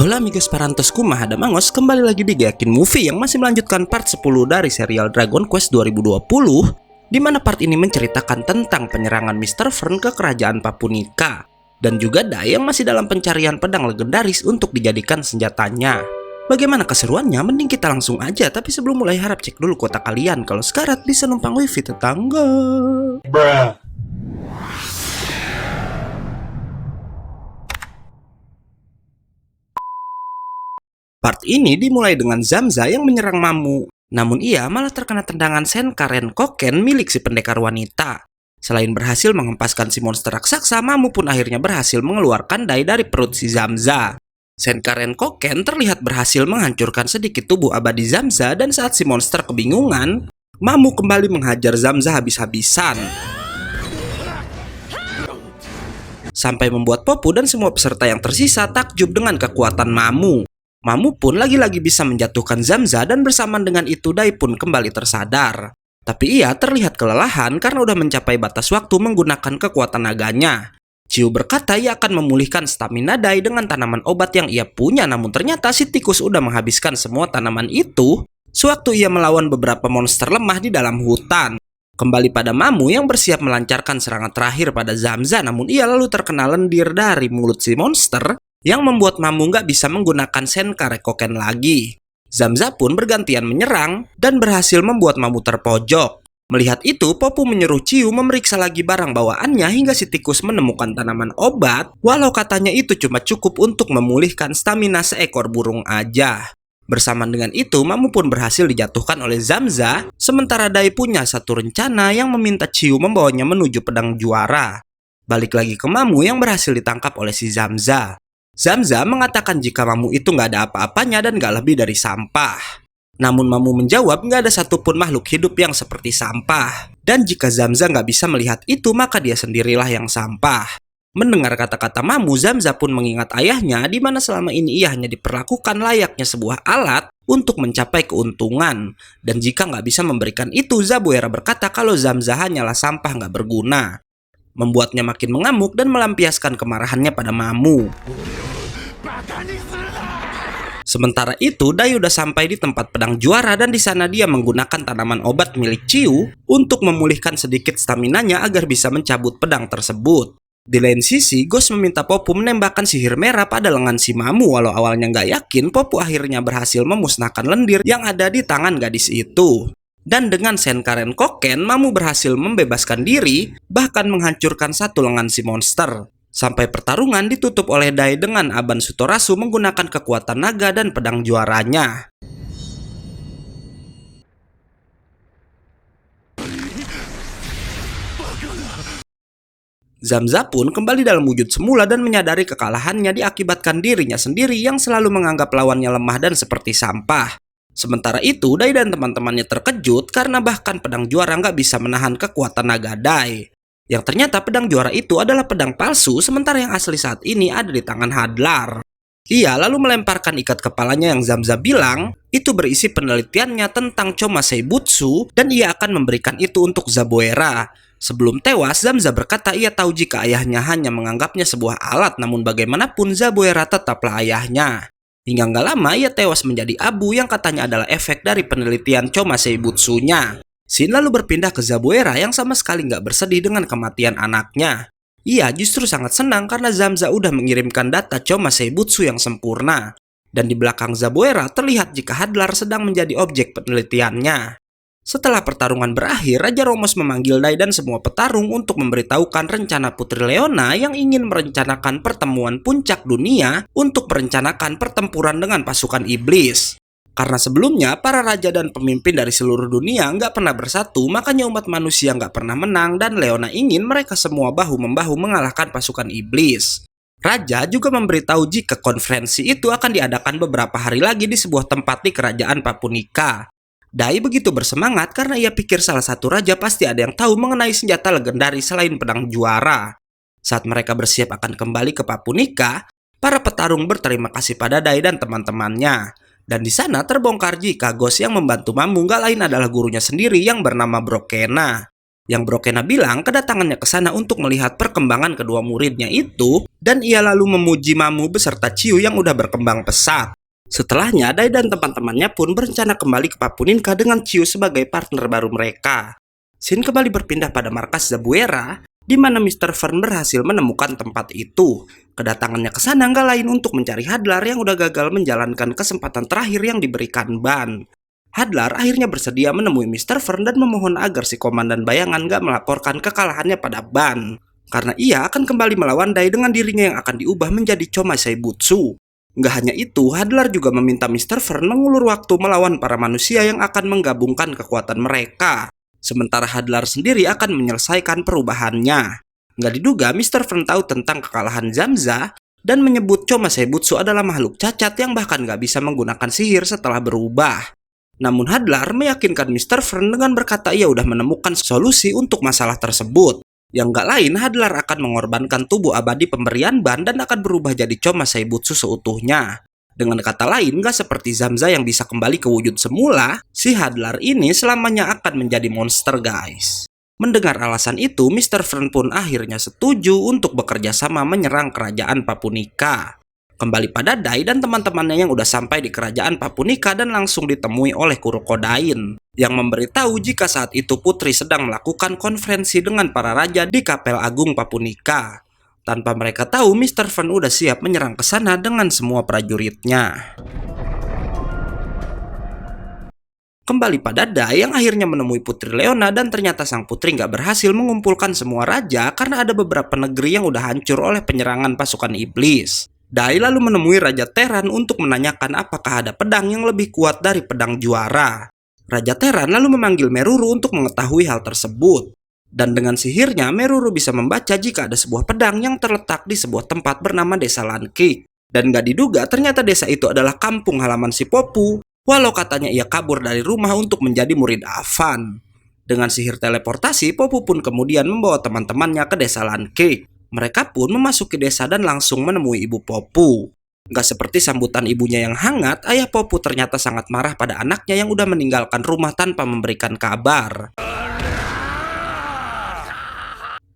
Hola amigos parantos kumaha Mangos, kembali lagi di Geakin Movie yang masih melanjutkan part 10 dari serial Dragon Quest 2020, di mana part ini menceritakan tentang penyerangan Mr. Fern ke kerajaan Papunika dan juga Dai yang masih dalam pencarian pedang legendaris untuk dijadikan senjatanya. Bagaimana keseruannya? Mending kita langsung aja, tapi sebelum mulai harap cek dulu kota kalian kalau sekarat bisa numpang wifi tetangga. Bruh. Part ini dimulai dengan Zamza yang menyerang Mamu. Namun ia malah terkena tendangan Senkaren Koken milik si pendekar wanita. Selain berhasil menghempaskan si monster raksasa, Mamu pun akhirnya berhasil mengeluarkan Dai dari perut si Zamza. Senkaren Koken terlihat berhasil menghancurkan sedikit tubuh abadi Zamza, dan saat si monster kebingungan, Mamu kembali menghajar Zamza habis-habisan, sampai membuat Popu dan semua peserta yang tersisa takjub dengan kekuatan Mamu. Mamu pun lagi-lagi bisa menjatuhkan Zamza, dan bersamaan dengan itu Dai pun kembali tersadar. Tapi ia terlihat kelelahan karena udah mencapai batas waktu menggunakan kekuatan naganya. Chiu berkata ia akan memulihkan stamina Dai dengan tanaman obat yang ia punya, namun ternyata si tikus udah menghabiskan semua tanaman itu sewaktu ia melawan beberapa monster lemah di dalam hutan. Kembali pada Mamu yang bersiap melancarkan serangan terakhir pada Zamza, namun ia lalu terkena lendir dari mulut si monster yang membuat Mamu nggak bisa menggunakan Senkaren Koken lagi. Zamza pun bergantian menyerang dan berhasil membuat Mamu terpojok. Melihat itu, Popu menyuruh Chiu memeriksa lagi barang bawaannya hingga si tikus menemukan tanaman obat, walau katanya itu cuma cukup untuk memulihkan stamina seekor burung aja. Bersamaan dengan itu, Mamu pun berhasil dijatuhkan oleh Zamza, sementara Dai punya satu rencana yang meminta Chiu membawanya menuju pedang juara. Balik lagi ke Mamu yang berhasil ditangkap oleh si Zamza. Zamza mengatakan jika Mamu itu nggak ada apa-apanya dan nggak lebih dari sampah. Namun Mamu menjawab nggak ada satupun makhluk hidup yang seperti sampah. Dan jika Zamza nggak bisa melihat itu, maka dia sendirilah yang sampah. Mendengar kata-kata Mamu, Zamza pun mengingat ayahnya, di mana selama ini ia hanya diperlakukan layaknya sebuah alat untuk mencapai keuntungan. Dan jika nggak bisa memberikan itu, Zabuera berkata kalau Zamza hanyalah sampah nggak berguna, membuatnya makin mengamuk dan melampiaskan kemarahannya pada Mamu. Sementara itu, Dai udah sampai di tempat pedang juara, dan di sana dia menggunakan tanaman obat milik Chiu untuk memulihkan sedikit staminanya agar bisa mencabut pedang tersebut. Di lain sisi, Ghost meminta Popu menembakkan sihir merah pada lengan si Mamu. Walau awalnya nggak yakin, Popu akhirnya berhasil memusnahkan lendir yang ada di tangan gadis itu. Dan dengan Senkaren Koken, Mamu berhasil membebaskan diri, bahkan menghancurkan satu lengan si monster. Sampai pertarungan ditutup oleh Dai dengan Aban Sutorasu menggunakan kekuatan naga dan pedang juaranya. Zamza pun kembali dalam wujud semula dan menyadari kekalahannya diakibatkan dirinya sendiri yang selalu menganggap lawannya lemah dan seperti sampah. Sementara itu, Dai dan teman-temannya terkejut karena bahkan pedang juara nggak bisa menahan kekuatan naga Dai. Yang ternyata pedang juara itu adalah pedang palsu, sementara yang asli saat ini ada di tangan Hadlar. Ia lalu melemparkan ikat kepalanya yang Zamza bilang itu berisi penelitiannya tentang Choma Seibutsu, dan ia akan memberikan itu untuk Zabuera. Sebelum tewas, Zamza berkata ia tahu jika ayahnya hanya menganggapnya sebuah alat, namun bagaimanapun Zabuera tetaplah ayahnya. Hingga nggak lama ia tewas menjadi abu yang katanya adalah efek dari penelitian Choma Seibutsu-nya. Shin lalu berpindah ke Zabuera yang sama sekali nggak bersedih dengan kematian anaknya. Ia justru sangat senang karena Zamza udah mengirimkan data Choma Seibutsu yang sempurna. Dan di belakang Zabuera terlihat jika Hadlar sedang menjadi objek penelitiannya. Setelah pertarungan berakhir, Raja Romos memanggil Dai dan semua petarung untuk memberitahukan rencana Putri Leona yang ingin merencanakan pertemuan puncak dunia untuk merencanakan pertempuran dengan pasukan iblis. Karena sebelumnya para raja dan pemimpin dari seluruh dunia nggak pernah bersatu, makanya umat manusia nggak pernah menang, dan Leona ingin mereka semua bahu-membahu mengalahkan pasukan iblis. Raja juga memberitahu jika konferensi itu akan diadakan beberapa hari lagi di sebuah tempat di kerajaan Papunika. Dai begitu bersemangat karena ia pikir salah satu raja pasti ada yang tahu mengenai senjata legendaris selain pedang juara. Saat mereka bersiap akan kembali ke Papunika, para petarung berterima kasih pada Dai dan teman-temannya. Dan di sana terbongkar jika Ghost yang membantu Mamu nggak lain adalah gurunya sendiri yang bernama Brokena. Yang Brokena bilang kedatangannya ke sana untuk melihat perkembangan kedua muridnya itu, dan ia lalu memuji Mamu beserta Chiu yang udah berkembang pesat. Setelahnya, Dai dan teman-temannya pun berencana kembali ke Papuninka dengan Chiu sebagai partner baru mereka. Scene kembali berpindah pada markas Zabuera, di mana Mr. Fern berhasil menemukan tempat itu. Kedatangannya ke sana nggak lain untuk mencari Hadlar yang udah gagal menjalankan kesempatan terakhir yang diberikan Ban. Hadlar akhirnya bersedia menemui Mr. Fern dan memohon agar si komandan bayangan gak melaporkan kekalahannya pada Ban, karena ia akan kembali melawan Dai dengan dirinya yang akan diubah menjadi Choma Seibutsu. Nggak hanya itu, Hadlar juga meminta Mr. Fern mengulur waktu melawan para manusia yang akan menggabungkan kekuatan mereka, sementara Hadlar sendiri akan menyelesaikan perubahannya. Nggak diduga Mr. Fern tahu tentang kekalahan Zamza dan menyebut Choma Seibutsu adalah makhluk cacat yang bahkan nggak bisa menggunakan sihir setelah berubah. Namun Hadlar meyakinkan Mr. Fern dengan berkata ia udah menemukan solusi untuk masalah tersebut. Yang nggak lain, Hadlar akan mengorbankan tubuh abadi pemberian Ban dan akan berubah jadi Choma Seibutsu seutuhnya. Dengan kata lain, nggak seperti Zamza yang bisa kembali ke wujud semula, si Hadlar ini selamanya akan menjadi monster, guys. Mendengar alasan itu, Mr. Fern pun akhirnya setuju untuk bekerja sama menyerang kerajaan Papunika. Kembali pada Dai dan teman-temannya yang udah sampai di kerajaan Papunika dan langsung ditemui oleh Kurokodain, yang memberitahu jika saat itu putri sedang melakukan konferensi dengan para raja di Kapel Agung Papunika. Tanpa mereka tahu, Mr. Fern udah siap menyerang ke sana dengan semua prajuritnya. Kembali pada Dai yang akhirnya menemui Putri Leona dan ternyata sang putri nggak berhasil mengumpulkan semua raja karena ada beberapa negeri yang udah hancur oleh penyerangan pasukan iblis. Dai lalu menemui Raja Teran untuk menanyakan apakah ada pedang yang lebih kuat dari pedang juara. Raja Teran lalu memanggil Meruru untuk mengetahui hal tersebut. Dan dengan sihirnya, Meruru bisa membaca jika ada sebuah pedang yang terletak di sebuah tempat bernama Desa Lankik. Dan gak diduga ternyata desa itu adalah kampung halaman si Popu, walau katanya ia kabur dari rumah untuk menjadi murid Avan. Dengan sihir teleportasi, Popu pun kemudian membawa teman-temannya ke Desa Lankik. Mereka pun memasuki desa dan langsung menemui ibu Popu. Gak seperti sambutan ibunya yang hangat, ayah Popu ternyata sangat marah pada anaknya yang udah meninggalkan rumah tanpa memberikan kabar.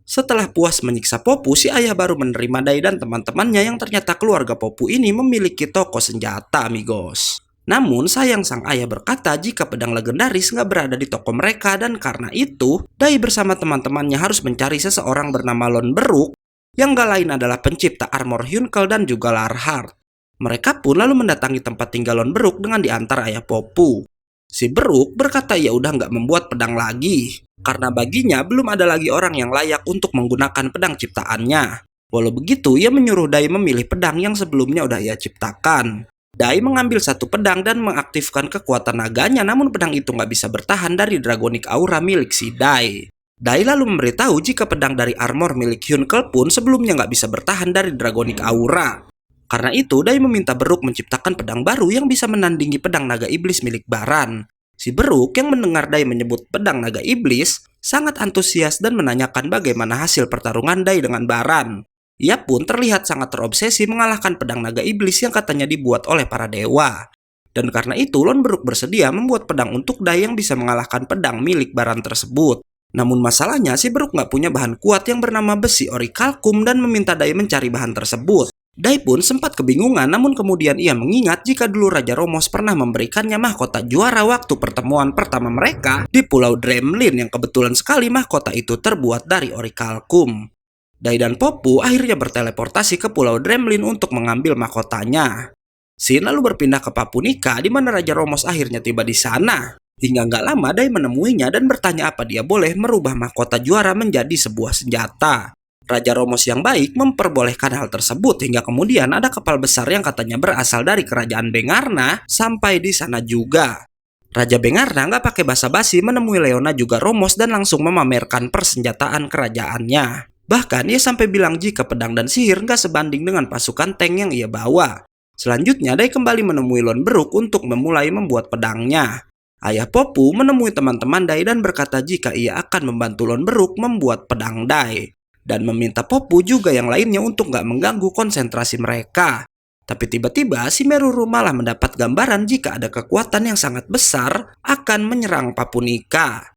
Setelah puas menyiksa Popu, si ayah baru menerima Dai dan teman-temannya yang ternyata keluarga Popu ini memiliki toko senjata, amigos. Namun sayang sang ayah berkata jika pedang legendaris nggak berada di toko mereka dan karena itu, Dai bersama teman-temannya harus mencari seseorang bernama Lon Beruk yang gak lain adalah pencipta armor Hyunkel dan juga Larhart. Mereka pun lalu mendatangi tempat tinggal Lon Beruk dengan diantar ayah Popu. Si Beruk berkata ia udah nggak membuat pedang lagi, karena baginya belum ada lagi orang yang layak untuk menggunakan pedang ciptaannya. Walau begitu, ia menyuruh Dai memilih pedang yang sebelumnya udah ia ciptakan. Dai mengambil satu pedang dan mengaktifkan kekuatan naganya, namun pedang itu nggak bisa bertahan dari Dragonic Aura milik si Dai. Dai lalu memberitahu jika pedang dari armor milik Hyunkel pun sebelumnya nggak bisa bertahan dari Dragonic Aura. Karena itu, Dai meminta Beruk menciptakan pedang baru yang bisa menandingi pedang naga iblis milik Baran. Si Beruk yang mendengar Dai menyebut pedang naga iblis, sangat antusias dan menanyakan bagaimana hasil pertarungan Dai dengan Baran. Ia pun terlihat sangat terobsesi mengalahkan pedang naga iblis yang katanya dibuat oleh para dewa. Dan karena itu, Lon Beruk bersedia membuat pedang untuk Dai yang bisa mengalahkan pedang milik Baran tersebut. Namun masalahnya, si Beruk nggak punya bahan kuat yang bernama besi orikalkum dan meminta Dai mencari bahan tersebut. Dai pun sempat kebingungan, namun kemudian ia mengingat jika dulu Raja Romos pernah memberikannya mahkota juara waktu pertemuan pertama mereka di Pulau Dremlin yang kebetulan sekali mahkota itu terbuat dari orikalkum. Dai dan Popu akhirnya berteleportasi ke Pulau Dremlin untuk mengambil mahkotanya. Scene lalu berpindah ke Papunika di mana Raja Romos akhirnya tiba di sana. Hingga nggak lama Dai menemuinya dan bertanya apa dia boleh merubah mahkota juara menjadi sebuah senjata. Raja Romos yang baik memperbolehkan hal tersebut hingga kemudian ada kapal besar yang katanya berasal dari kerajaan Bengarna sampai di sana juga. Raja Bengarna nggak pakai basa-basi menemui Leona juga Romos dan langsung memamerkan persenjataan kerajaannya. Bahkan ia sampai bilang jika pedang dan sihir nggak sebanding dengan pasukan tank yang ia bawa. Selanjutnya Dai kembali menemui Lon Beruk untuk memulai membuat pedangnya. Ayah Popu menemui teman-teman Dai dan berkata jika ia akan membantu Lon Beruk membuat pedang Dai. Dan meminta Popu juga yang lainnya untuk nggak mengganggu konsentrasi mereka. Tapi tiba-tiba si Meruru malah mendapat gambaran jika ada kekuatan yang sangat besar akan menyerang Papunika.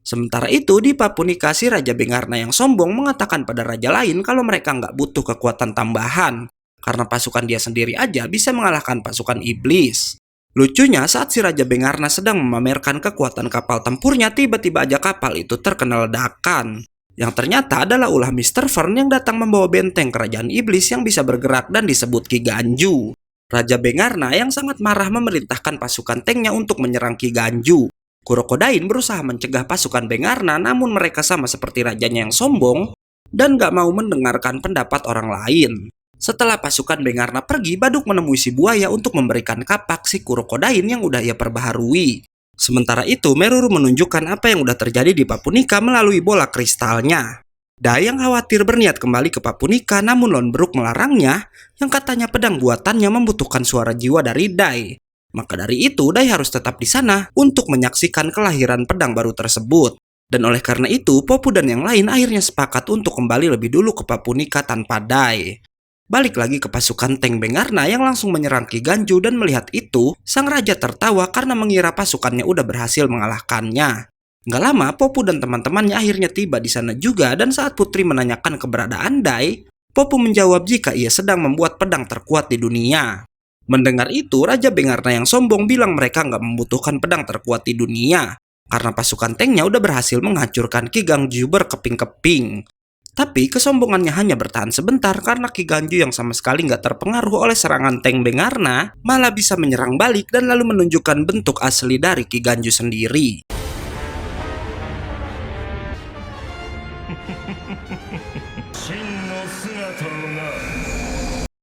Sementara itu, di Papunika si Raja Bengarna yang sombong mengatakan pada raja lain kalau mereka nggak butuh kekuatan tambahan, karena pasukan dia sendiri aja bisa mengalahkan pasukan iblis. Lucunya, saat si Raja Bengarna sedang memamerkan kekuatan kapal tempurnya, tiba-tiba aja kapal itu terkena ledakan. Yang ternyata adalah ulah Mr. Fern yang datang membawa benteng kerajaan iblis yang bisa bergerak dan disebut Ki Ganju. Raja Bengarna yang sangat marah memerintahkan pasukan tanknya untuk menyerang Ki Ganju. Kurokodain berusaha mencegah pasukan Bengarna, namun mereka sama seperti rajanya yang sombong dan gak mau mendengarkan pendapat orang lain. Setelah pasukan Bengarna pergi, Baduk menemui si buaya untuk memberikan kapak si Kurokodain yang udah ia perbaharui. Sementara itu, Meruru menunjukkan apa yang udah terjadi di Papunika melalui bola kristalnya. Dai yang khawatir berniat kembali ke Papunika, namun Lonbruk melarangnya, yang katanya pedang buatannya membutuhkan suara jiwa dari Dai. Maka dari itu, Dai harus tetap di sana untuk menyaksikan kelahiran pedang baru tersebut. Dan oleh karena itu, Popu dan yang lain akhirnya sepakat untuk kembali lebih dulu ke Papunika tanpa Dai. Balik lagi ke pasukan tank Bengarna yang langsung menyerang Ki Ganju, dan melihat itu, sang raja tertawa karena mengira pasukannya udah berhasil mengalahkannya. Nggak lama, Popu dan teman-temannya akhirnya tiba di sana juga, dan saat Putri menanyakan keberadaan Dai, Popu menjawab jika ia sedang membuat pedang terkuat di dunia. Mendengar itu, Raja Bengarna yang sombong bilang mereka nggak membutuhkan pedang terkuat di dunia, karena pasukan tanknya udah berhasil menghancurkan Ki Ganju berkeping-keping. Tapi kesombongannya hanya bertahan sebentar karena Ki Ganju yang sama sekali nggak terpengaruh oleh serangan tank Bengarna malah bisa menyerang balik dan lalu menunjukkan bentuk asli dari Ki Ganju sendiri.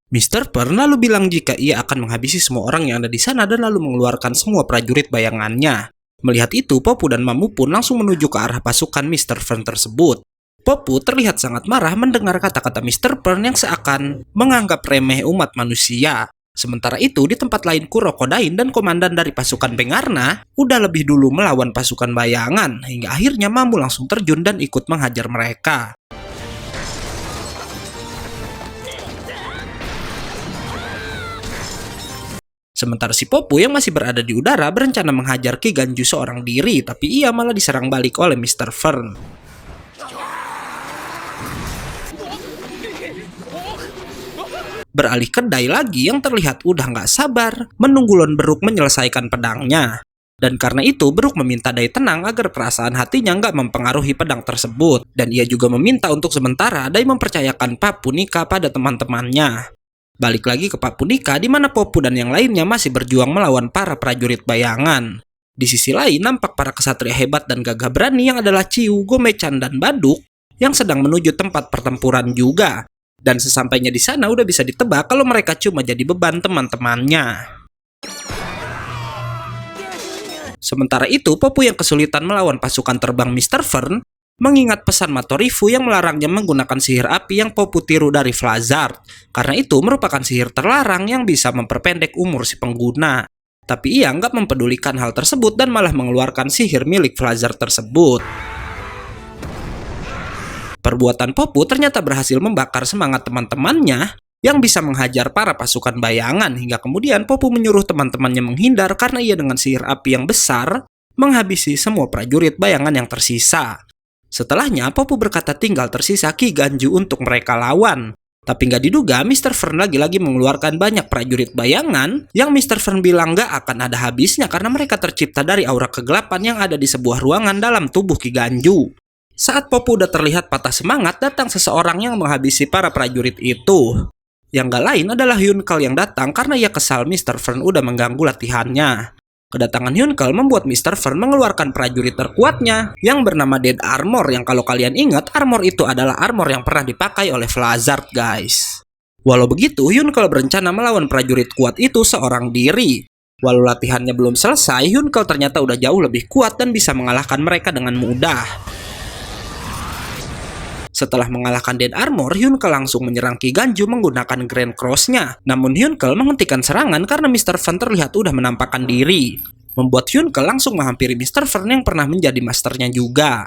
Mr. Fern lalu bilang jika ia akan menghabisi semua orang yang ada di sana dan lalu mengeluarkan semua prajurit bayangannya. Melihat itu, Popu dan Mamu pun langsung menuju ke arah pasukan Mr. Fern tersebut. Popu terlihat sangat marah mendengar kata-kata Mr. Fern yang seakan menganggap remeh umat manusia. Sementara itu, di tempat lain Kurokodain dan komandan dari pasukan Bengarna udah lebih dulu melawan pasukan bayangan, hingga akhirnya Mamu langsung terjun dan ikut menghajar mereka. Sementara si Popu yang masih berada di udara berencana menghajar Ki Ganju seorang diri, tapi ia malah diserang balik oleh Mr. Fern. Beralih ke Dai lagi yang terlihat udah nggak sabar menunggu Lonbruk menyelesaikan pedangnya. Dan karena itu Bruk meminta Dai tenang agar perasaan hatinya nggak mempengaruhi pedang tersebut. Dan ia juga meminta untuk sementara Dai mempercayakan Papunika pada teman-temannya. Balik lagi ke Papunika di mana Popu dan yang lainnya masih berjuang melawan para prajurit bayangan. Di sisi lain nampak para kesatria hebat dan gagah berani yang adalah Ciu, Gomechan, dan Baduk yang sedang menuju tempat pertempuran juga. Dan sesampainya di sana udah bisa ditebak kalau mereka cuma jadi beban teman-temannya. Sementara itu, Popu yang kesulitan melawan pasukan terbang Mr. Fern mengingat pesan Matorifu yang melarangnya menggunakan sihir api yang Popu tiru dari Flazard. Karena itu merupakan sihir terlarang yang bisa memperpendek umur si pengguna. Tapi ia nggak mempedulikan hal tersebut dan malah mengeluarkan sihir milik Flazard tersebut. Perbuatan Popu ternyata berhasil membakar semangat teman-temannya yang bisa menghajar para pasukan bayangan, hingga kemudian Popu menyuruh teman-temannya menghindar karena ia dengan sihir api yang besar menghabisi semua prajurit bayangan yang tersisa. Setelahnya, Popu berkata tinggal tersisa Ki Ganju untuk mereka lawan. Tapi nggak diduga, Mr. Fern lagi-lagi mengeluarkan banyak prajurit bayangan yang Mr. Fern bilang nggak akan ada habisnya karena mereka tercipta dari aura kegelapan yang ada di sebuah ruangan dalam tubuh Ki Ganju. Saat Popu udah terlihat patah semangat, datang seseorang yang menghabisi para prajurit itu. Yang nggak lain adalah Hyunkal yang datang karena ia kesal Mr. Fern udah mengganggu latihannya. Kedatangan Hyunkal membuat Mr. Fern mengeluarkan prajurit terkuatnya yang bernama Dead Armor, yang kalau kalian ingat, armor itu adalah armor yang pernah dipakai oleh Flazard, guys. Walau begitu, Hyunkal berencana melawan prajurit kuat itu seorang diri. Walau latihannya belum selesai, Hyunkal ternyata udah jauh lebih kuat dan bisa mengalahkan mereka dengan mudah. Setelah mengalahkan Dead Armor, Hyunkal langsung menyerang Ki Ganju menggunakan Grand Cross-nya. Namun Hyunkal menghentikan serangan karena Mr. Fern terlihat udah menampakkan diri. Membuat Hyunkal langsung menghampiri Mr. Fern yang pernah menjadi masternya juga.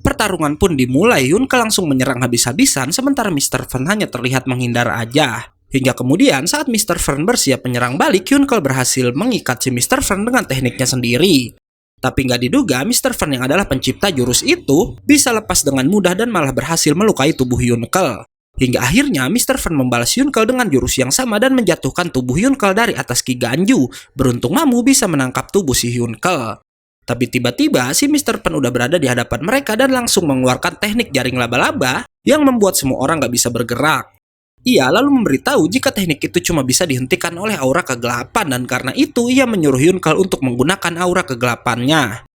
Pertarungan pun dimulai, Hyunkal langsung menyerang habis-habisan sementara Mr. Fern hanya terlihat menghindar aja. Hingga kemudian saat Mr. Fern bersiap menyerang balik, Hyunkal berhasil mengikat si Mr. Fern dengan tekniknya sendiri. Tapi nggak diduga, Mr. Fen yang adalah pencipta jurus itu bisa lepas dengan mudah dan malah berhasil melukai tubuh Yunkel. Hingga akhirnya Mr. Fen membalas Yunkel dengan jurus yang sama dan menjatuhkan tubuh Yunkel dari atas Ki Ganju. Beruntung Mamu bisa menangkap tubuh si Yunkel. Tapi tiba-tiba si Mr. Fen udah berada di hadapan mereka dan langsung mengeluarkan teknik jaring laba-laba yang membuat semua orang nggak bisa bergerak. Ia lalu memberitahu jika teknik itu cuma bisa dihentikan oleh aura kegelapan dan karena itu ia menyuruh Yunkel untuk menggunakan aura kegelapannya.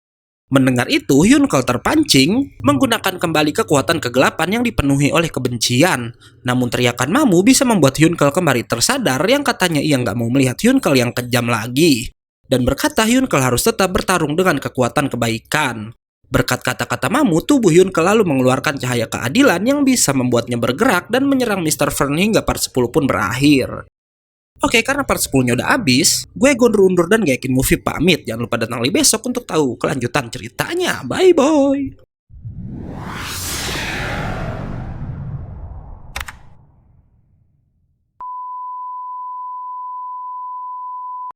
Mendengar itu, Yunkel terpancing menggunakan kembali kekuatan kegelapan yang dipenuhi oleh kebencian. Namun teriakan Mamu bisa membuat Yunkel kembali tersadar yang katanya ia nggak mau melihat Yunkel yang kejam lagi. Dan berkata Yunkel harus tetap bertarung dengan kekuatan kebaikan. Berkat kata-kata Mamu, tubuh Yunkel lalu mengeluarkan cahaya keadilan yang bisa membuatnya bergerak dan menyerang Mr. Fern hingga part 10 pun berakhir. Oke, karena part 10-nya udah habis, gue undur dan Gaikin Movie pamit. Jangan lupa datang lagi besok untuk tahu kelanjutan ceritanya. Bye-bye!